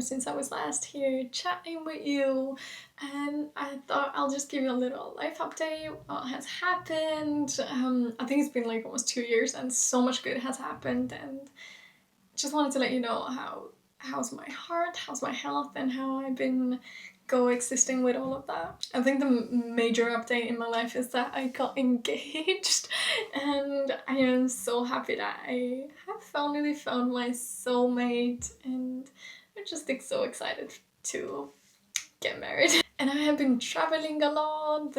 since I was last here chatting with you, and I thought I'll just give you a little life update, what has happened. I think it's been like almost 2 years and so much good has happened, and just wanted to let you know how's my heart, how's my health, and how I've been coexisting with all of that. I think the major update in my life is that I got engaged, and I am so happy that I have finally found my soulmate, and I'm just so excited to get married. And I have been traveling a lot.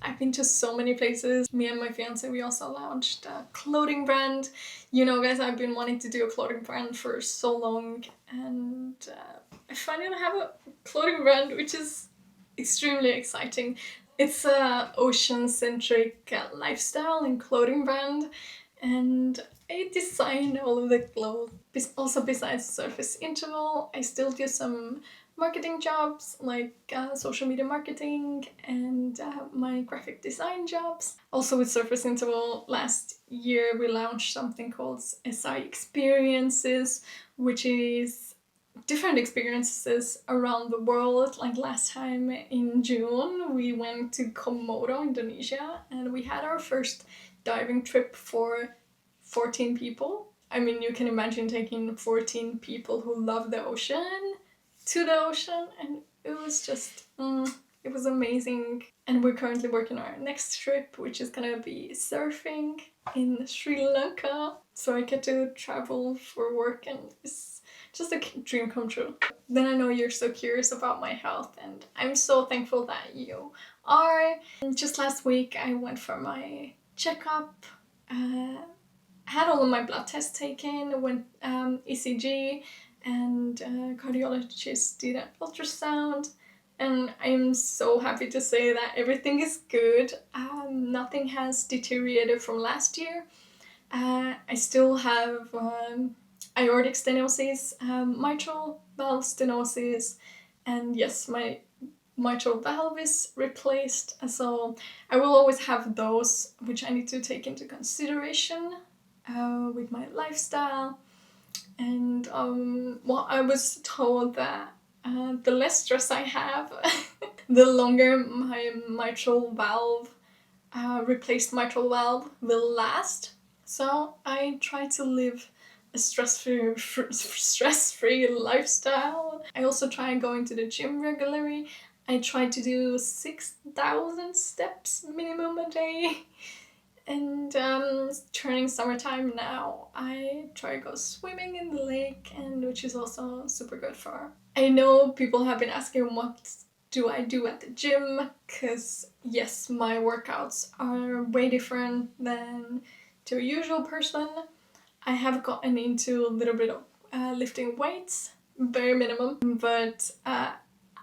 I've been to so many places. Me and my fiance, we also launched a clothing brand. You know, guys, I've been wanting to do a clothing brand for so long, and I finally have a clothing brand, which is extremely exciting. It's a ocean-centric lifestyle and clothing brand, and I design all of the clothes. Also, besides surface interval, I still do some marketing jobs like social media marketing and my graphic design jobs. Also with surface interval, last year we launched something called SI Experiences, which is different experiences around the world. Like last time in June we went to Komodo, Indonesia, and we had our first diving trip for 14 people. I mean, you can imagine taking 14 people who love the ocean to the ocean, and it was just it was amazing. And we're currently working on our next trip, which is gonna be surfing in Sri Lanka, so I get to travel for work, and it's just a dream come true. Then I know you're so curious about my health, and I'm so thankful that you are. And just last week I went for my checkup, had all of my blood tests taken, went ECG, and cardiologist did an ultrasound, and I'm so happy to say that everything is good. Nothing has deteriorated from last year. I still have aortic stenosis, mitral valve stenosis, and yes, my mitral valve is replaced, so I will always have those, which I need to take into consideration with my lifestyle. And well, I was told that the less stress I have, the longer my mitral valve, replaced mitral valve will last. So I try to live a stress-free lifestyle. I also try going to the gym regularly. I try to do 6,000 steps minimum a day. And turning summertime now, I try to go swimming in the lake, and which is also super good for. I know people have been asking what do I do at the gym, because yes, my workouts are way different than to a usual person. I have gotten into a little bit of lifting weights, very minimum, but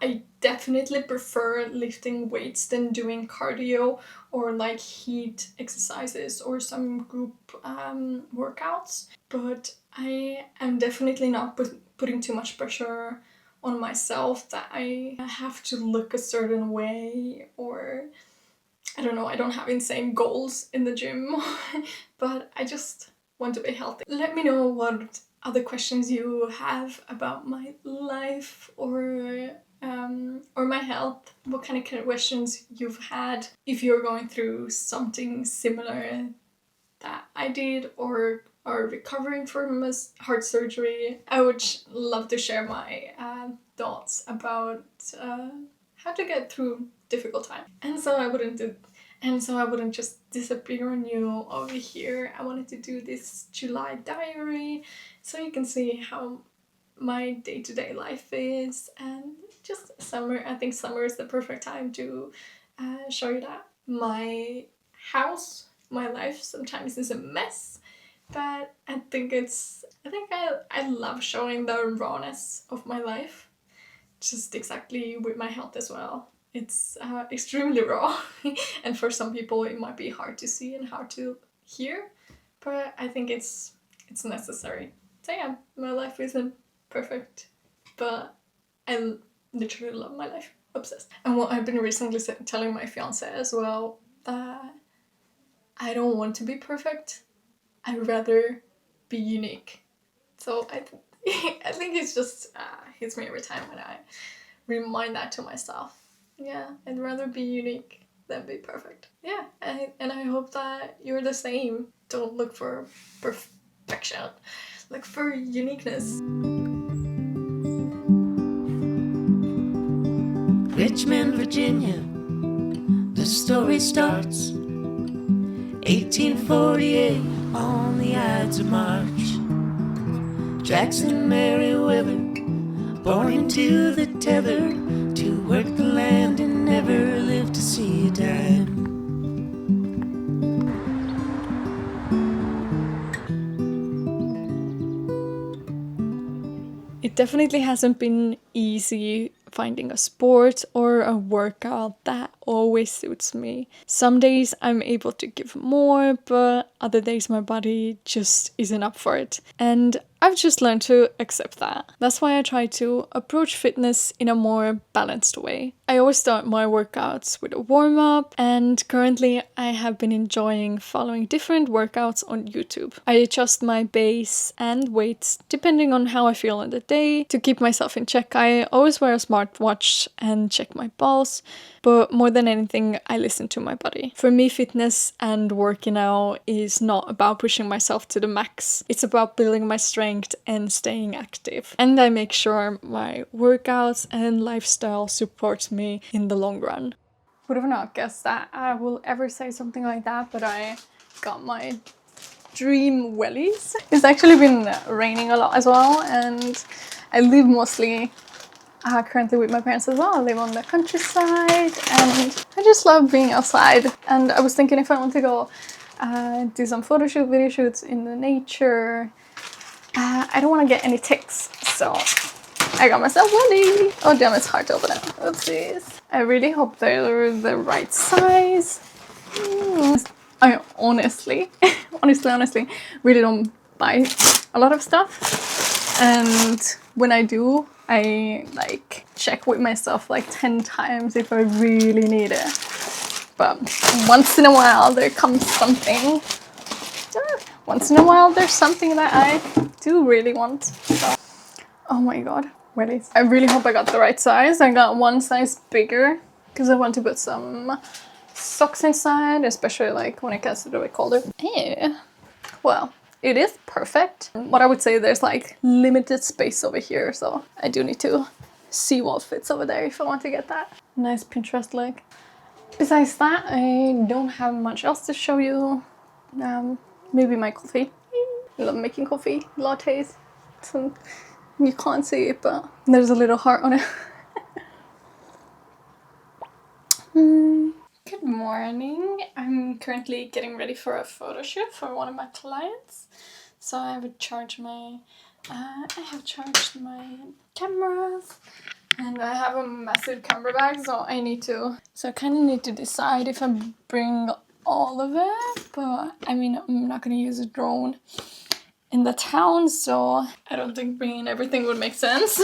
I definitely prefer lifting weights than doing cardio or like heat exercises or some group workouts. But I am definitely not putting too much pressure on myself that I have to look a certain way, or I don't know, I don't have insane goals in the gym, but I just want to be healthy. Let me know what other questions you have about my life or my health, what kind of questions you've had, if you're going through something similar that I did or are recovering from a heart surgery. I would love to share my thoughts about how to get through difficult time. And so I wouldn't just disappear on you over here. I wanted to do this July diary so you can see how my day-to-day life is, and just summer. I think summer is the perfect time to show you that. My house, my life sometimes is a mess, but I think I love showing the rawness of my life, just exactly with my health as well. It's extremely raw, and for some people it might be hard to see and hard to hear, but I think it's necessary. So yeah, my life isn't perfect, but I literally love my life. Obsessed. And what I've been recently telling my fiance as well, that I don't want to be perfect. I'd rather be unique. So I think it's just hits me every time when I remind that to myself. Yeah, I'd rather be unique than be perfect. Yeah, and I hope that you're the same. Don't look for perfection. Look for uniqueness. Richmond, Virginia, the story starts. 1848 on the Ides of March. Jackson Merriweather, born into the tether, to work the land and never live to see a dime. It definitely hasn't been easy finding a sport or a workout that always suits me. Some days I'm able to give more, but other days my body just isn't up for it. And I've just learned to accept that. That's why I try to approach fitness in a more balanced way. I always start my workouts with a warm-up, and currently I have been enjoying following different workouts on YouTube. I adjust my base and weights depending on how I feel on the day. To keep myself in check, I always wear a smartwatch and check my pulse, but more than anything, I listen to my body. For me, fitness and working out is not about pushing myself to the max. It's about building my strength and staying active. And I make sure my workouts and lifestyle supports me in the long run. Would have not guessed that I will ever say something like that, but I got my dream wellies. It's actually been raining a lot as well, and I live mostly currently with my parents as well. I live on the countryside and I just love being outside. And I was thinking if I want to go do some photo shoot, video shoots in the nature, I don't want to get any ticks, so I got myself wellies. Oh damn, it's hard to open it. Oopsies. I really hope they're the right size. I honestly really don't buy a lot of stuff, and when I do, I like check with myself like 10 times if I really need it. But once in a while there comes something. Once in a while there's something that I do really want. So, oh my god, wellies. I really hope I got the right size. I got one size bigger because I want to put some socks inside, especially like when it gets a little bit colder. Yeah. Well, it is perfect. But I would say there's like limited space over here, so I do need to see what fits over there if I want to get that. Nice Pinterest leg. Besides that, I don't have much else to show you. Maybe my coffee. I love making coffee, lattes. You can't see it, but there's a little heart on it. Good morning. I'm currently getting ready for a photo shoot for one of my clients. So I have charged my cameras, and I have a massive camera bag, so I kind of need to decide if I bring all of it, but I mean, I'm not gonna use a drone in the town, so I don't think bringing everything would make sense.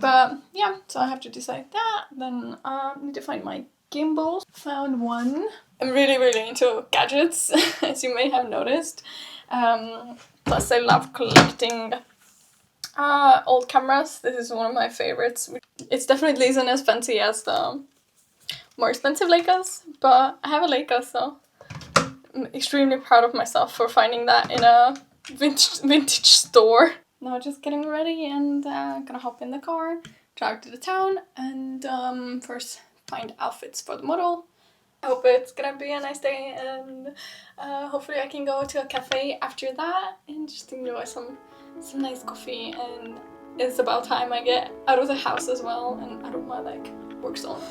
But yeah, so I have to decide that. Then I need to find my gimbal. Found one. I'm really into gadgets, as you may have noticed. Plus I love collecting old cameras. This is one of my favorites. It's definitely isn't as fancy as the more expensive Leicas, but I have a Leica, so I'm extremely proud of myself for finding that in a vintage store. Now just getting ready and gonna hop in the car, drive to the town, and first find outfits for the model. I hope it's gonna be a nice day, and hopefully I can go to a cafe after that and just enjoy some nice coffee. And it's about time I get out of the house as well and out of my like work zone.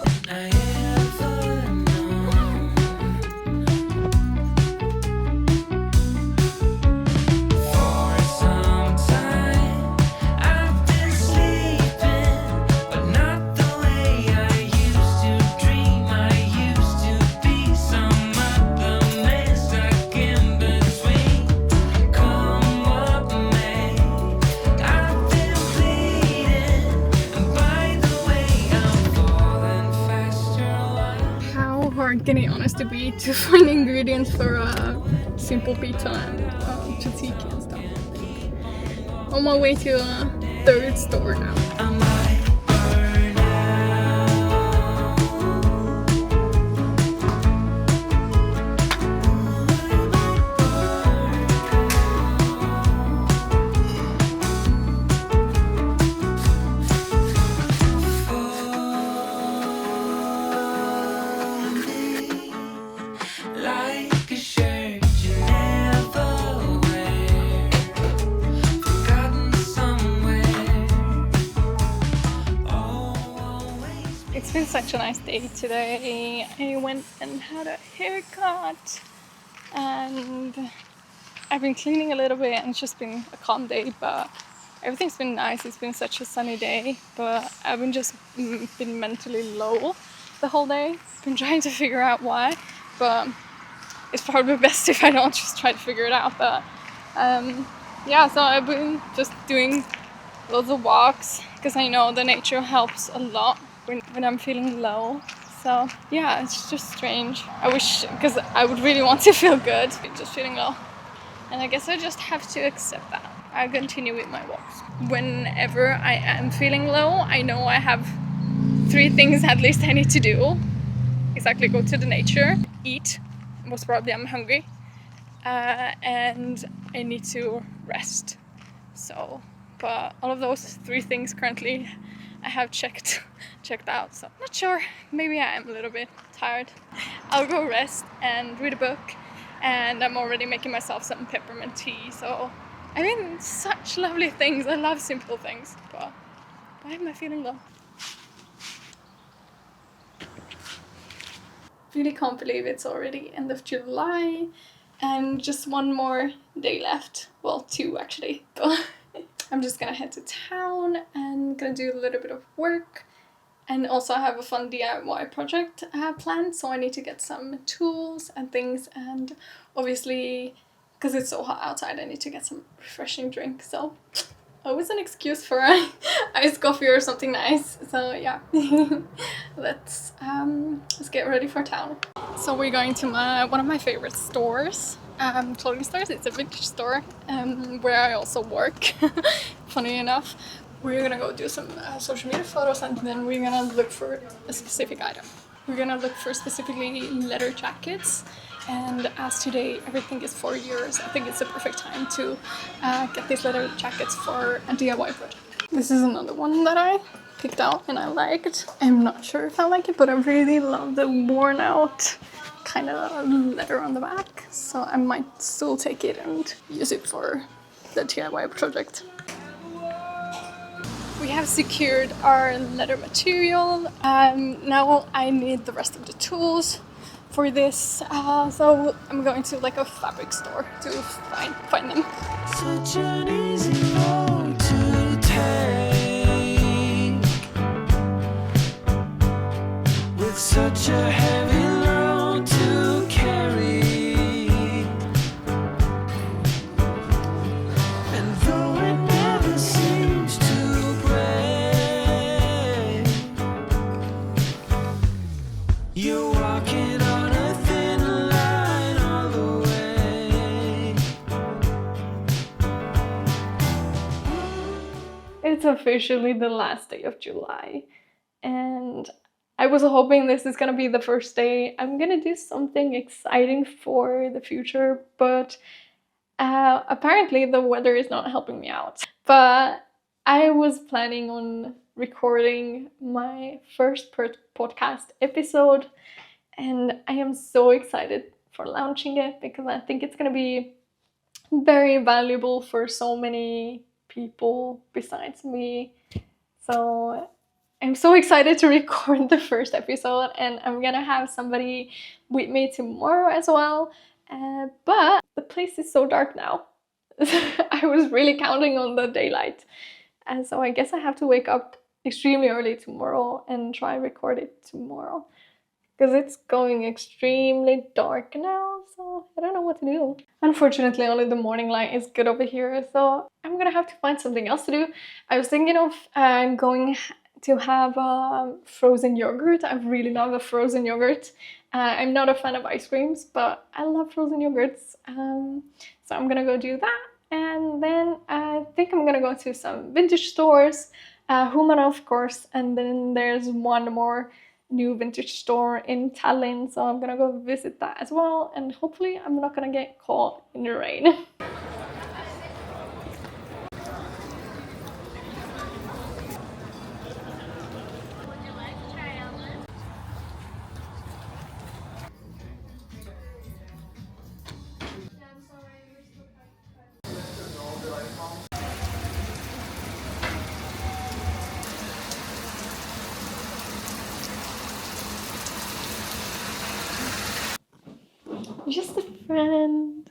Can it honest to be to find ingredients for a simple pizza and tzatziki and stuff. on my way to a third store now. I might burn out. Like a shirt you never wear, forgotten somewhere. Always. It's been such a nice day today. I went and had a haircut and I've been cleaning a little bit and it's just been a calm day, but everything's been nice. It's been such a sunny day, but I've been just been mentally low the whole day. Been trying to figure out why, but it's probably best if I don't just try to figure it out. But yeah, so I've been just doing loads of walks because I know the nature helps a lot when I'm feeling low. So yeah, it's just strange. I wish, because I would really want to feel good, just feeling low. And I guess I just have to accept that. I continue with my walks. Whenever I am feeling low, I know I have 3 things at least I need to do. Exactly, go to the nature, eat, most probably I'm hungry, and I need to rest. So, but all of those 3 things currently I have checked out, so not sure, maybe I am a little bit tired. I'll go rest and read a book, and I'm already making myself some peppermint tea, so I mean, such lovely things. I love simple things, but why am I feeling low? Really can't believe it's already end of July and just 1 more day left. Well, 2 actually, but I'm just gonna head to town and gonna do a little bit of work, and also I have a fun DIY project planned, so I need to get some tools and things, and obviously because it's so hot outside I need to get some refreshing drink, so always an excuse for iced coffee or something nice. So yeah, let's get ready for town. So we're going to one of my favorite stores, clothing stores. It's a vintage store where I also work. Funny enough, we're gonna go do some social media photos, and then we're gonna look for a specific item. We're gonna look for specifically leather jackets, and as today everything is €4, I think it's the perfect time to get these leather jackets for a DIY project. This is another one that I picked out and I liked. I'm not sure if I like it, but I really love the worn out kind of leather on the back, so I might still take it and use it for the DIY project. We have secured our leather material. Now I need the rest of the tools for this, so I'm going to like a fabric store to find them. Such an easy road to take, with such a heavy load to carry. And though it never seems to break, you're walking on a thin line all the way. It's officially the last day of July, and I was hoping this is gonna be the first day I'm gonna do something exciting for the future, but apparently the weather is not helping me out. But I was planning on recording my first podcast episode, and I am so excited for launching it because I think it's gonna be very valuable for so many people besides me. So I'm so excited to record the first episode, and I'm gonna have somebody with me tomorrow as well. But the place is so dark now. I was really counting on the daylight, and so I guess I have to wake up extremely early tomorrow and try record it tomorrow, because it's going extremely dark now, so I don't know what to do. Unfortunately, only the morning light is good over here, so I'm gonna have to find something else to do. I was thinking of going to have frozen yogurt. I really love a frozen yogurt. I'm not a fan of ice creams, but I love frozen yogurts. So I'm gonna go do that, And then I think I'm gonna go to some vintage stores, Humana of course, and then there's one more new vintage store in Tallinn, so I'm gonna go visit that as well, and hopefully I'm not gonna get caught in the rain. Just a friend.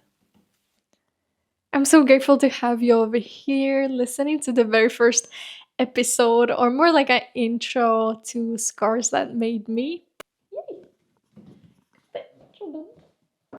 I'm so grateful to have you over here listening to the very first episode, or more like an intro to Scars That Made Me.